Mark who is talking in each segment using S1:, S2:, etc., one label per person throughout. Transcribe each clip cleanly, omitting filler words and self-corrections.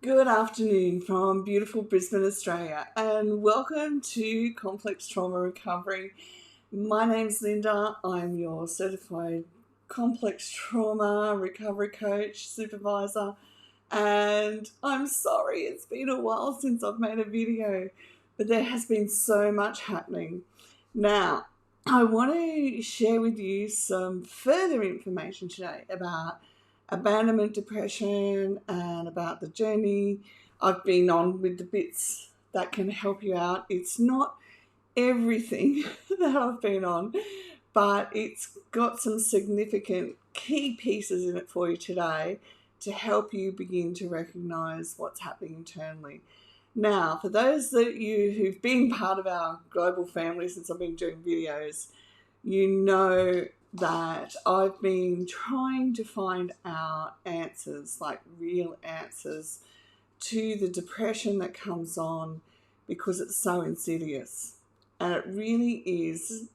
S1: Good afternoon from beautiful Brisbane, Australia, and welcome to Complex Trauma Recovery. My name's Linda. I'm your certified complex trauma recovery coach, supervisor, and I'm sorry it's been a while since I've made a video, but there has been so much happening. Now, I want to share with you some further information today about abandonment depression and about the journey I've been on with the bits that can help you out. It's not everything that I've been on, but it's got some significant key pieces in it for you today to help you begin to recognize what's happening internally. Now, for those of you who've been part of our global family since I've been doing videos, you know that I've been trying to find out answers, like real answers, to the depression that comes on because it's so insidious. And it really is,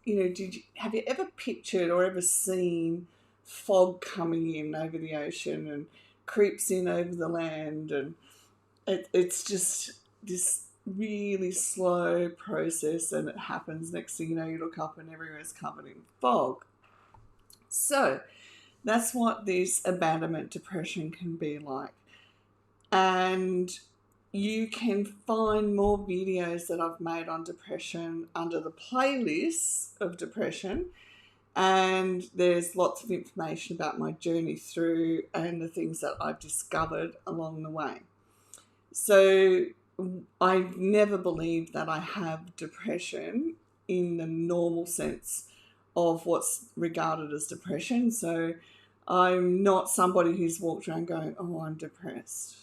S1: have you ever pictured or ever seen fog coming in over the ocean and creeps in over the land? And it's just this really slow process, and it happens. Next thing you know, you look up and everywhere's covered in fog. So that's what this abandonment depression can be like. And you can find more videos that I've made on depression under the playlist of depression. And there's lots of information about my journey through and the things that I've discovered along the way. So I never believed that I have depression in the normal sense of what's regarded as depression. So I'm not somebody who's walked around going, oh, I'm depressed.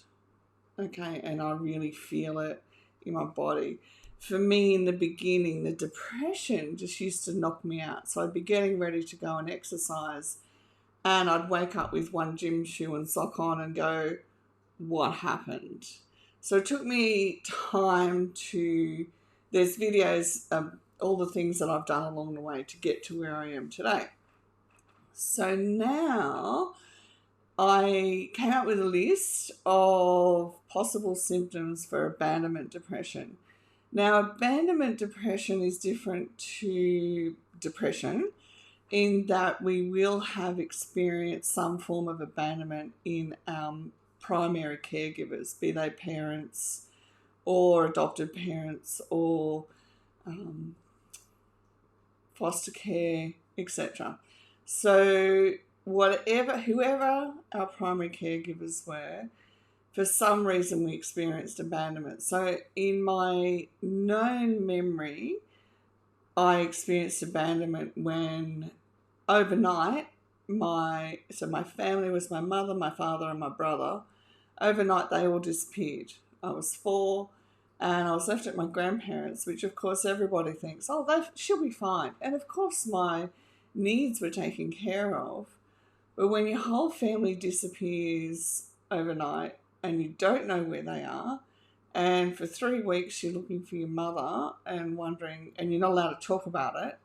S1: Okay, and I really feel it in my body. For me, in the beginning, the depression just used to knock me out. So I'd be getting ready to go and exercise, and I'd wake up with one gym shoe and sock on and go, what happened? So it took me time to, there's videos of all the things that I've done along the way to get to where I am today. So now I came up with a list of possible symptoms for abandonment depression. Now, abandonment depression is different to depression in that we will have experienced some form of abandonment in our primary caregivers, be they parents or adopted parents or foster care, etc. So whoever our primary caregivers were, for some reason we experienced abandonment. So in my known memory, I experienced abandonment when overnight, my family was my mother, my father, and my brother. Overnight, they all disappeared. I was 4, and I was left at my grandparents', which of course everybody thinks, oh, she'll be fine. And of course my needs were taken care of. But when your whole family disappears overnight and you don't know where they are, and for 3 weeks you're looking for your mother and wondering, and you're not allowed to talk about it,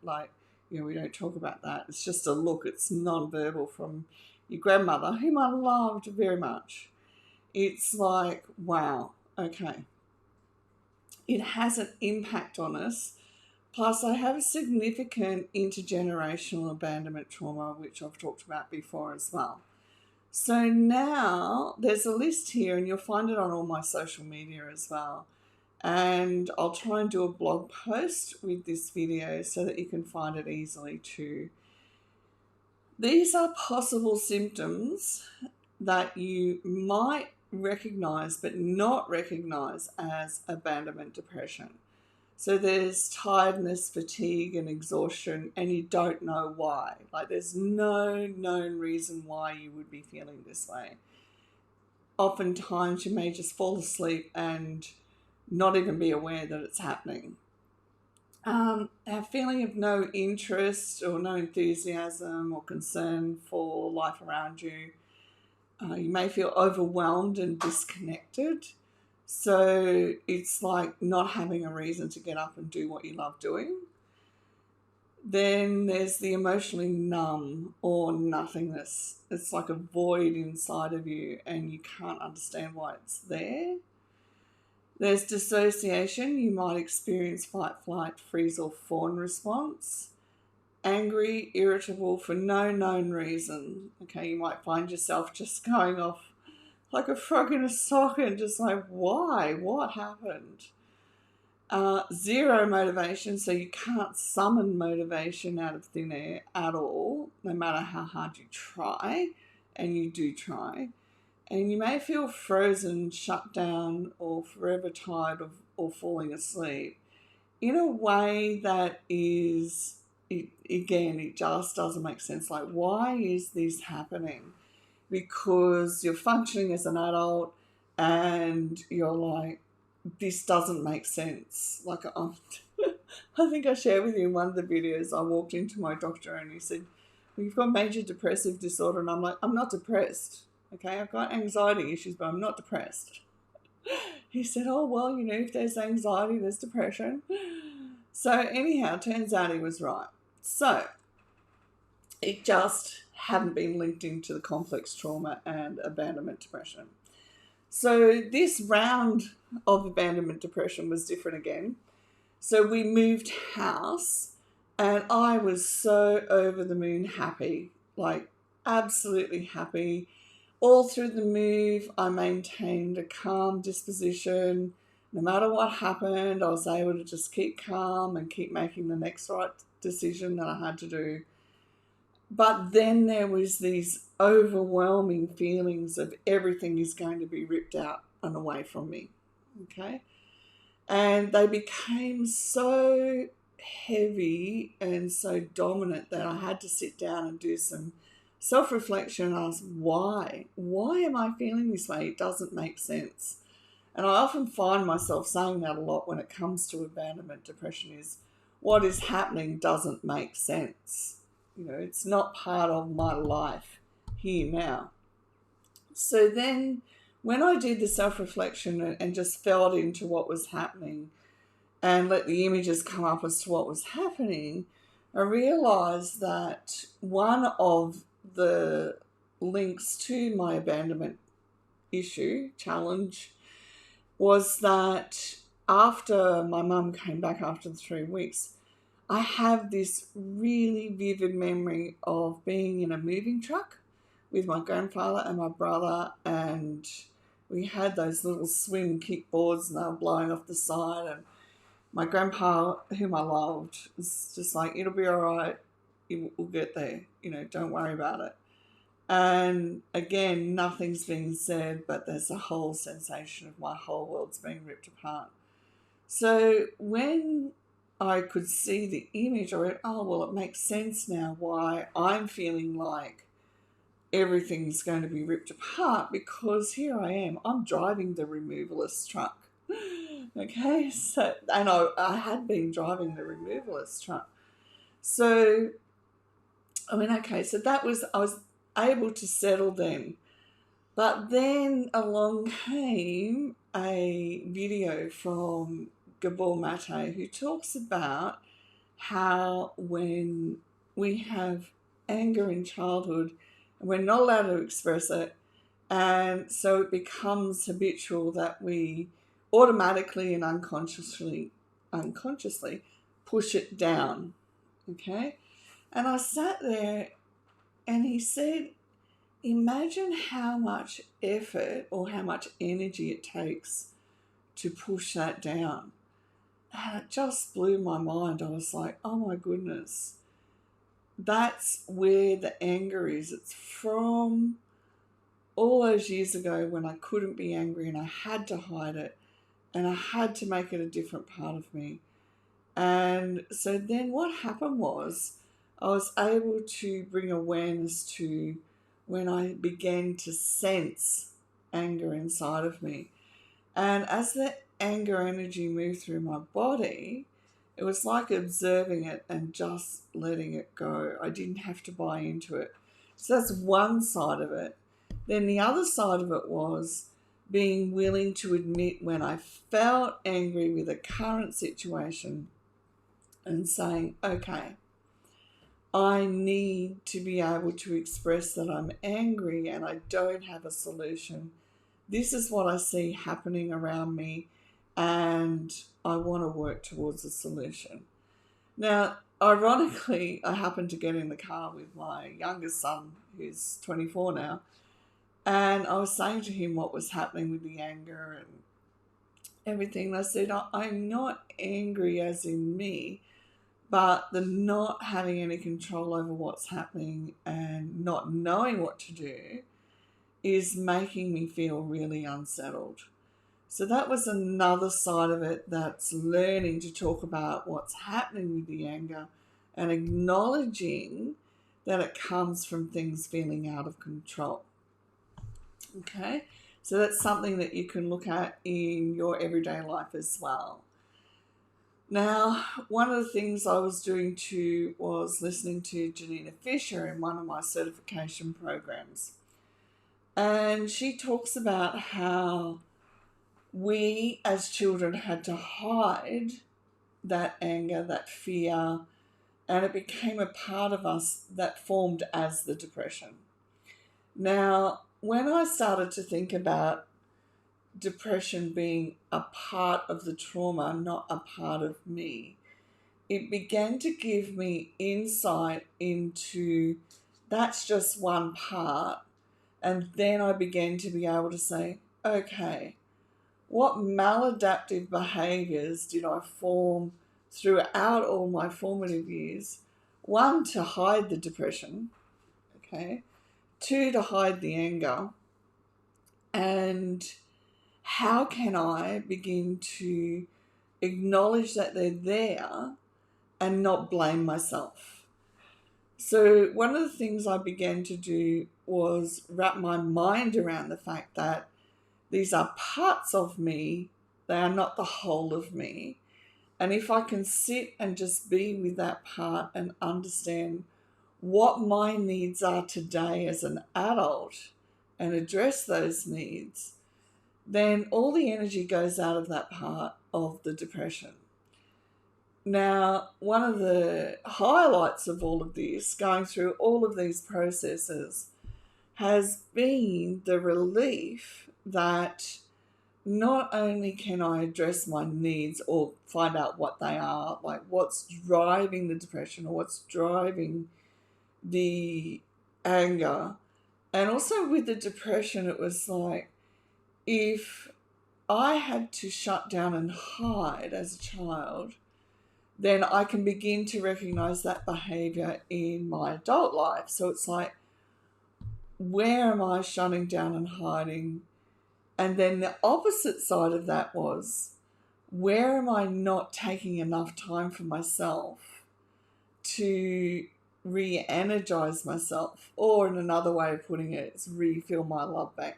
S1: we don't talk about that. It's just a look. It's non-verbal from your grandmother, whom I loved very much. It's like, wow, okay. It has an impact on us. Plus, I have a significant intergenerational abandonment trauma, which I've talked about before as well. So now there's a list here, and you'll find it on all my social media as well. And I'll try and do a blog post with this video so that you can find it easily too. These are possible symptoms that you might recognize but not recognize as abandonment depression. So there's tiredness, fatigue, and exhaustion, and you don't know why. There's no known reason why you would be feeling this way. Oftentimes you may just fall asleep and not even be aware that it's happening. A feeling of no interest or no enthusiasm or concern for life around you. You may feel overwhelmed and disconnected. So it's like not having a reason to get up and do what you love doing. Then there's the emotionally numb or nothingness. It's like a void inside of you and you can't understand why it's there. There's dissociation. You might experience fight, flight, freeze or fawn response. Angry, irritable for no known reason. Okay, you might find yourself just going off like a frog in a socket, just like, why? What happened? Zero motivation, so you can't summon motivation out of thin air at all, no matter how hard you try, and you do try. And you may feel frozen, shut down, or forever tired of, or falling asleep in a way that is, it just doesn't make sense. Like, why is this happening? Because you're functioning as an adult and you're like, this doesn't make sense. Like, I think I shared with you in one of the videos, I walked into my doctor and he said, well, you've got major depressive disorder. And I'm like, I'm not depressed. Okay, I've got anxiety issues, but I'm not depressed. He said, oh, well, you know, if there's anxiety, there's depression. So anyhow, turns out he was right. So it just hadn't been linked into the complex trauma and abandonment depression. So this round of abandonment depression was different again. So we moved house and I was so over the moon happy, like absolutely happy. All through the move, I maintained a calm disposition. No matter what happened, I was able to just keep calm and keep making the next right decision that I had to do. But then there was these overwhelming feelings of everything is going to be ripped out and away from me, okay? And they became so heavy and so dominant that I had to sit down and do some self-reflection and ask, why? Why am I feeling this way? It doesn't make sense. And I often find myself saying that a lot when it comes to abandonment depression is, what is happening doesn't make sense. You know, it's not part of my life here now. So then when I did the self-reflection and just felt into what was happening and let the images come up as to what was happening, I realised that one of the links to my abandonment challenge, was that after my mum came back after the 3 weeks, I have this really vivid memory of being in a moving truck with my grandfather and my brother, and we had those little swing kickboards and they were blowing off the side, and my grandpa, whom I loved, was just like, it'll be all right, we'll get there, you know, don't worry about it. And again, nothing's being said, but there's a whole sensation of my whole world's being ripped apart. So when I could see the image, I went, oh, well, it makes sense now why I'm feeling like everything's going to be ripped apart, because here I am, I'm driving the removalist truck. Okay, so, and I had been driving the removalist truck. So, I mean, okay, so I was able to settle then. But then along came a video from Gabor Mate, who talks about how when we have anger in childhood and we're not allowed to express it, and so it becomes habitual that we automatically and unconsciously push it down, okay? And I sat there and he said, imagine how much effort or how much energy it takes to push that down. And it just blew my mind. I was like, oh my goodness, that's where the anger is. It's from all those years ago when I couldn't be angry and I had to hide it and I had to make it a different part of me. And so then what happened was I was able to bring awareness to when I began to sense anger inside of me. And as the anger energy moved through my body, it was like observing it and just letting it go. I didn't have to buy into it. So that's one side of it. Then the other side of it was being willing to admit when I felt angry with a current situation and saying, okay, I need to be able to express that I'm angry and I don't have a solution. This is what I see happening around me, and I want to work towards a solution. Now, ironically, I happened to get in the car with my youngest son, who's 24 now, and I was saying to him what was happening with the anger and everything. And I said, I'm not angry as in me, but the not having any control over what's happening and not knowing what to do is making me feel really unsettled. So that was another side of it, that's learning to talk about what's happening with the anger and acknowledging that it comes from things feeling out of control. Okay, so that's something that you can look at in your everyday life as well. Now, one of the things I was doing too was listening to Janina Fisher in one of my certification programs. And she talks about how we as children had to hide that anger, that fear, and it became a part of us that formed as the depression. Now, when I started to think about depression being a part of the trauma, not a part of me, it began to give me insight into that's just one part. And then I began to be able to say, okay, what maladaptive behaviours did I form throughout all my formative years? One, to hide the depression, okay? Two, to hide the anger. And how can I begin to acknowledge that they're there and not blame myself? So one of the things I began to do was wrap my mind around the fact that these are parts of me, they are not the whole of me. And if I can sit and just be with that part and understand what my needs are today as an adult and address those needs, then all the energy goes out of that part of the depression. Now, one of the highlights of all of this, going through all of these processes, has been the relief that not only can I address my needs or find out what they are, like what's driving the depression or what's driving the anger. And also with the depression, it was like, if I had to shut down and hide as a child, then I can begin to recognize that behavior in my adult life. So it's like, where am I shutting down and hiding? And then the opposite side of that was, where am I not taking enough time for myself to re-energize myself? Or in another way of putting it, it's refill my love bank.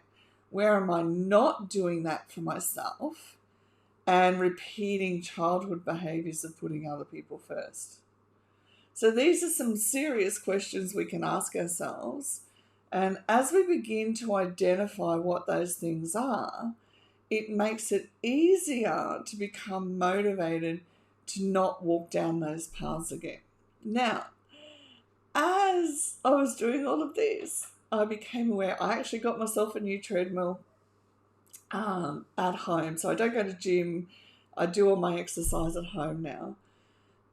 S1: Where am I not doing that for myself and repeating childhood behaviors of putting other people first? So these are some serious questions we can ask ourselves. And as we begin to identify what those things are, it makes it easier to become motivated to not walk down those paths again. Now, as I was doing all of this, I became aware. I actually got myself a new treadmill at home. So I don't go to gym. I do all my exercise at home now.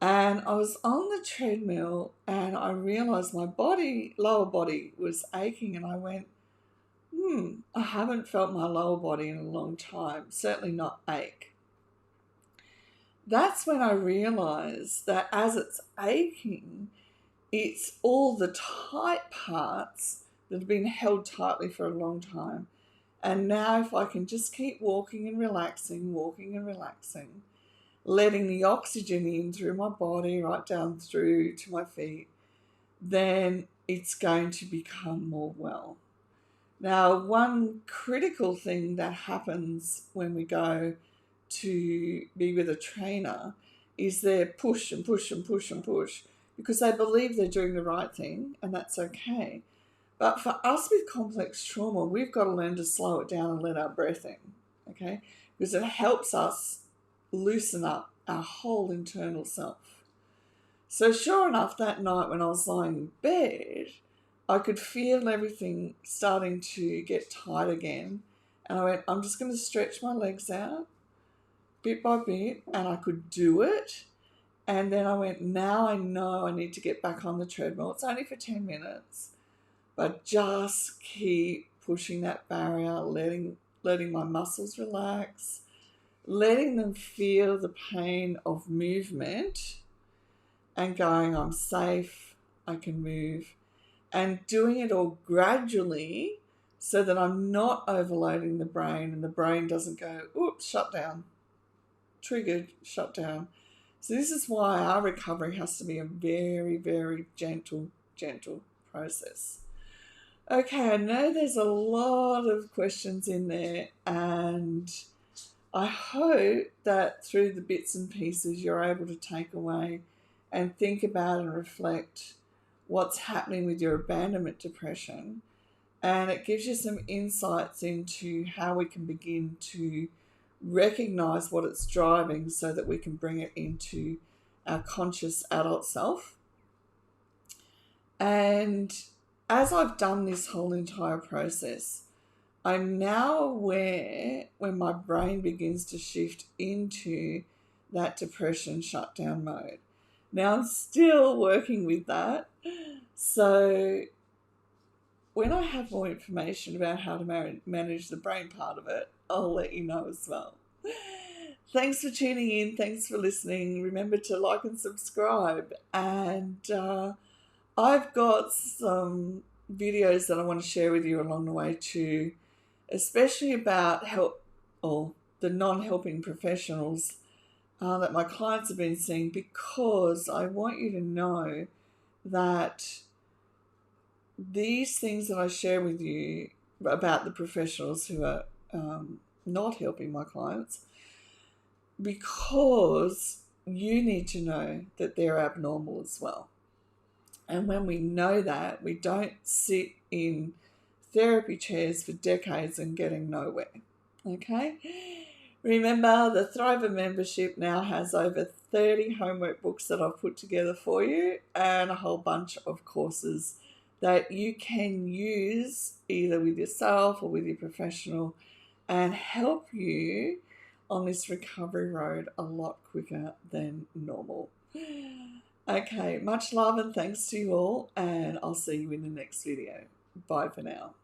S1: And I was on the treadmill and I realised my lower body was aching, and I went, I haven't felt my lower body in a long time, certainly not ache. That's when I realised that as it's aching, it's all the tight parts that have been held tightly for a long time. And now if I can just keep walking and relaxing, letting the oxygen in through my body, right down through to my feet, then it's going to become more well. Now, one critical thing that happens when we go to be with a trainer is they push and push and push and push because they believe they're doing the right thing, and that's okay. But for us with complex trauma, we've got to learn to slow it down and let our breath in, okay? Because it helps us loosen up our whole internal self. So sure enough, that night when I was lying in bed, I could feel everything starting to get tight again. And I went, I'm just going to stretch my legs out bit by bit, and I could do it. And then I went, now I know I need to get back on the treadmill. It's only for 10 minutes, but just keep pushing that barrier, letting my muscles relax, letting them feel the pain of movement, and going, I'm safe, I can move, and doing it all gradually so that I'm not overloading the brain and the brain doesn't go, oops, shut down, triggered, shut down. So this is why our recovery has to be a very, very gentle process. Okay, I know there's a lot of questions in there, and I hope that through the bits and pieces you're able to take away and think about and reflect what's happening with your abandonment depression, and it gives you some insights into how we can begin to recognize what it's driving so that we can bring it into our conscious adult self. And as I've done this whole entire process, I'm now aware when my brain begins to shift into that depression shutdown mode. Now I'm still working with that. So when I have more information about how to manage the brain part of it, I'll let you know as well. Thanks for tuning in. Thanks for listening. Remember to like and subscribe. And I've got some videos that I want to share with you along the way too, especially about help or the non-helping professionals that my clients have been seeing, because I want you to know that these things that I share with you about the professionals who are not helping my clients, because you need to know that they're abnormal as well. And when we know that, we don't sit in therapy chairs for decades and getting nowhere. Okay? Remember, the Thriver membership now has over 30 homework books that I've put together for you, and a whole bunch of courses that you can use either with yourself or with your professional and help you on this recovery road a lot quicker than normal. Okay, much love and thanks to you all, and I'll see you in the next video. Bye for now.